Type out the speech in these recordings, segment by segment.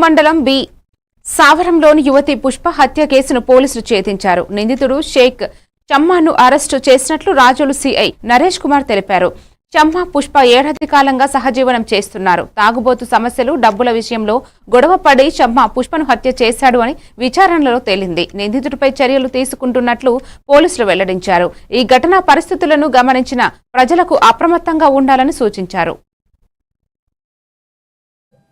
మండలం బి సావరంలోని యువతి పుష్ప హత్య కేసును పోలీసులు ఛేదించారు. నిందితుడు షేక్ చమ్మాను అరెస్టు చేసినట్లు రాజోలు సిఐ నరేష్ కుమార్ తెలిపారు. చమ్మా పుష్ప ఏడాది కాలంగా సహజీవనం చేస్తున్నారు. తాగుబోతు సమస్యలు, డబ్బుల విషయంలో గొడవపడి చమ్మా పుష్పను హత్య చేశాడు అని విచారణలో తేలింది. నిందితుడిపై చర్యలు తీసుకుంటున్నట్లు పోలీసులు వెల్లడించారు. ఈ ఘటనా పరిస్థితులను గమనించిన ప్రజలకు అప్రమత్తంగా ఉండాలని సూచించారు.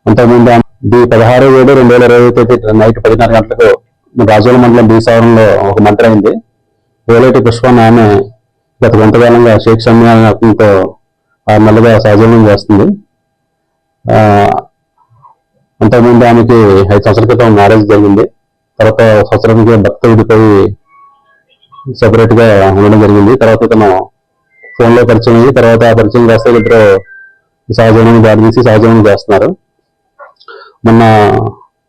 అంతకుముందు 16/7/2020 నైట్ 10:30 గంటలకు రాజోల మండలం బీసావరంలో ఒక మంత్రి అయింది. వేలేటి పుష్ప ఆమె గత కొంతకాలంగా షేక్ షమ్యా అతనితో 6 నెలలుగా సహజీవనం చేస్తుంది. అంతకుముందు ఆమెకి 5 సంవత్సరాల క్రితం మ్యారేజ్ జరిగింది. తర్వాత సంవత్సరానికి భర్త విడిపోయి సెపరేట్ గా ఉండడం జరిగింది. తర్వాత ఇతను ఫోన్ లో పరిచయం అయ్యి తర్వాత ఆ పరిచయం చేస్తే ఇద్దరు సహజీవనం దాడి తీసి సహజీవనం చేస్తున్నారు. మొన్న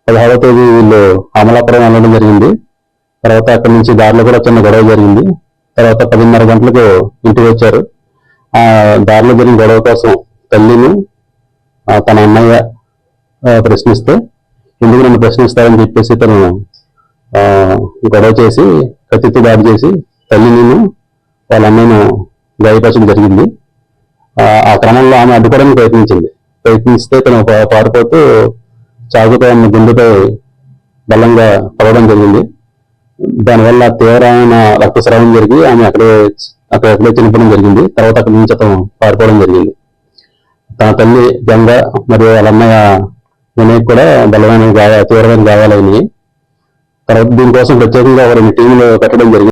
16వ తేదీ వీళ్ళు అమలాపురం వెళ్ళడం జరిగింది. తర్వాత అక్కడి నుంచి దారిలో కూడా చిన్న గొడవ జరిగింది. తర్వాత 10:30 గంటలకు ఇంటికి వచ్చారు. ఆ దారిలో జరిగిన గొడవ కోసం తల్లిని తన అన్నయ్య ప్రశ్నిస్తే ఎందుకు నన్ను ప్రశ్నిస్తారని చెప్పేసి తను గొడవ చేసి కత్తితో దాడి చేసి తల్లిని వాళ్ళ అన్నయ్యను గాయపరచడం జరిగింది. ఆ క్రమంలో ఆమె అడ్డుకోవడానికి ప్రయత్నిస్తే తను పారిపోతూ చాకుతో ఆమె గుండెపై బలంగా పడడం జరిగింది. దానివల్ల తీవ్రమైన రక్తస్రావం జరిగి ఆమె అక్కడే చనిపోవడం జరిగింది. తర్వాత అక్కడి నుంచి అతను పారిపోవడం జరిగింది. తన తల్లి గంగ మరియు వాళ్ళ అన్నయ్య వినయ్ కూడా బలమైన తీవ్రమైన గాయాలైనవి. తర్వాత దీనికోసం ప్రత్యేకంగా 2 టీంలు పెట్టడం జరిగింది.